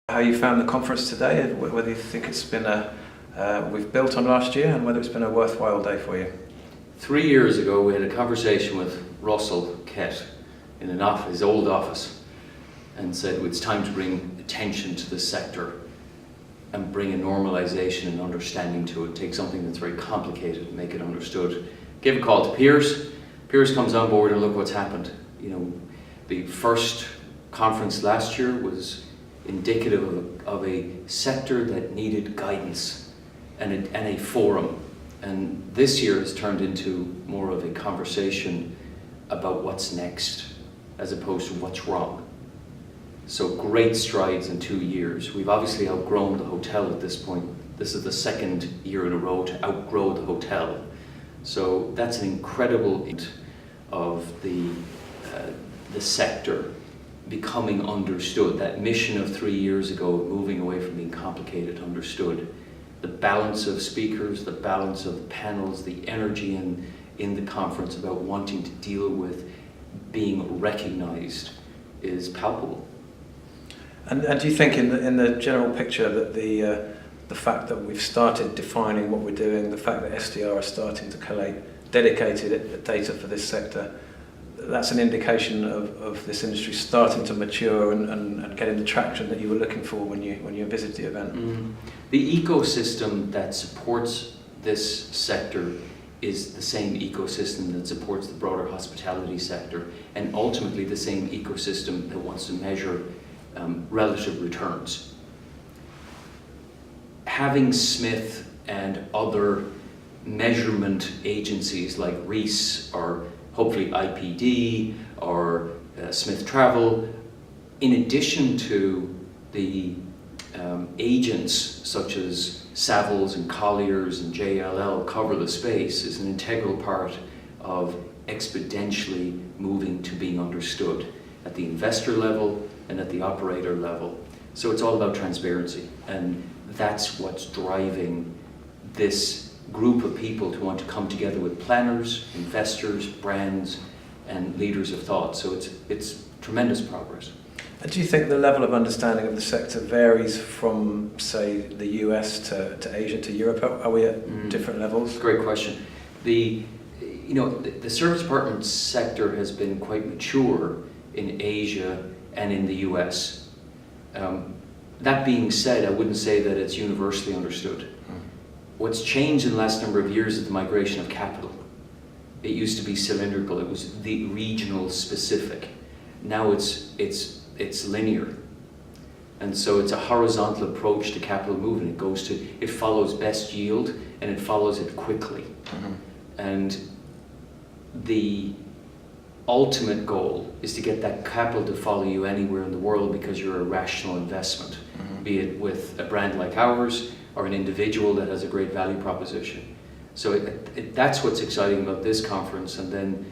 How you found the conference today, whether you think it's been we've built on last year, and whether it's been a worthwhile day for you. 3 years ago we had a conversation with Russell Kett in his old office, and said it's time to bring attention to the sector and bring a normalisation and understanding to it. Take something that's very complicated and make it understood. Give a call to Piers. Piers comes on board, and look what's happened. The first conference last year was indicative of a sector that needed guidance and a forum. And this year has turned into more of a conversation about what's next as opposed to what's wrong. So great strides in 2 years. We've obviously outgrown the hotel at this point. This is the second year in a row to outgrow the hotel. So that's an incredible of the sector becoming understood. That mission of 3 years ago, moving away from being complicated, understood. The balance of speakers, the balance of panels, the energy in the conference about wanting to deal with being recognized is palpable. And do you think in the general picture that the fact that we've started defining what we're doing, the fact that SDR are starting to collate dedicated data for this sector, that's an indication of this industry starting to mature and getting the traction that you were looking for when you visited the event? The ecosystem that supports this sector is the same ecosystem that supports the broader hospitality sector, and ultimately the same ecosystem that wants to measure relative returns. Having Smith and other measurement agencies like Reese or hopefully IPD or Smith Travel, in addition to the agents such as Savills and Colliers and JLL cover the space, is an integral part of exponentially moving to being understood at the investor level and at the operator level. So it's all about transparency, and that's what's driving this group of people to want to come together with planners, investors, brands, and leaders of thought. So it's tremendous progress. And do you think the level of understanding of the sector varies from, say, the US to Asia to Europe? Are we at different levels? Great question. The service department sector has been quite mature in Asia and in the US. That being said, I wouldn't say that it's universally understood. What's changed in the last number of years is the migration of capital. It used to be cylindrical, it was the regional specific. Now it's linear. And so it's a horizontal approach to capital movement. It follows best yield, and it follows it quickly. And the ultimate goal is to get that capital to follow you anywhere in the world because you're a rational investment, be it with a brand like ours or an individual that has a great value proposition. So that's what's exciting about this conference. And then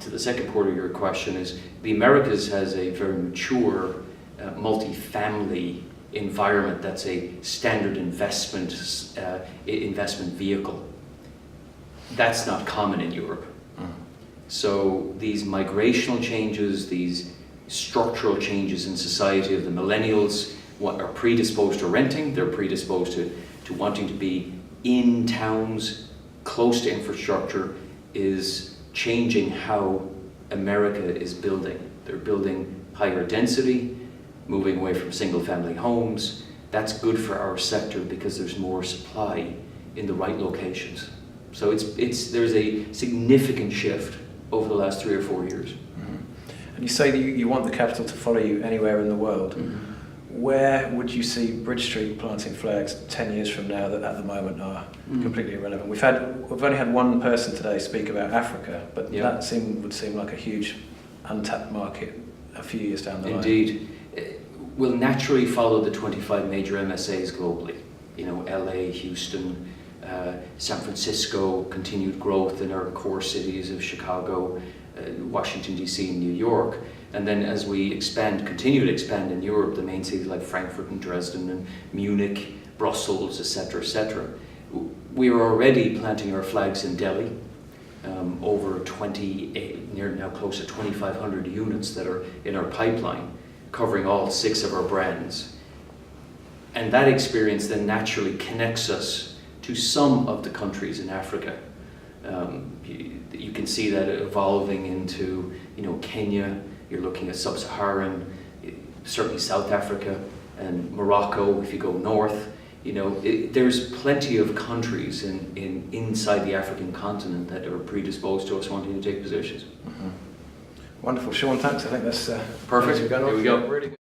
to the second part of your question is, the Americas has a very mature multi-family environment that's a standard investment vehicle. That's not common in Europe. So these migrational changes, these structural changes in society of the millennials, what are predisposed to renting, they're predisposed to wanting to be in towns, close to infrastructure, is changing how America is building. They're building higher density, moving away from single family homes. That's good for our sector because there's more supply in the right locations. So there's a significant shift over the last 3 or 4 years. And you say that you want the capital to follow you anywhere in the world. Where would you see BridgeStreet planting flags 10 years from now that at the moment are completely irrelevant? We've only had one person today speak about Africa, but that would seem like a huge untapped market a few years down the line. Indeed. We'll naturally follow the 25 major MSAs globally. LA, Houston, San Francisco, continued growth in our core cities of Chicago, Washington DC and New York. And then as we continue to expand in Europe, the main cities like Frankfurt and Dresden and Munich, Brussels, etc., etc. We are already planting our flags in Delhi, over 28, now close to 2,500 units that are in our pipeline, covering all 6 of our brands. And that experience then naturally connects us to some of the countries in Africa. You can see that evolving into, Kenya. You're looking at sub-Saharan, certainly South Africa and Morocco. If you go north, there's plenty of countries inside the African continent that are predisposed to us wanting to take positions. Wonderful, Sean. Thanks. I think that's perfect. Here we go. Really good.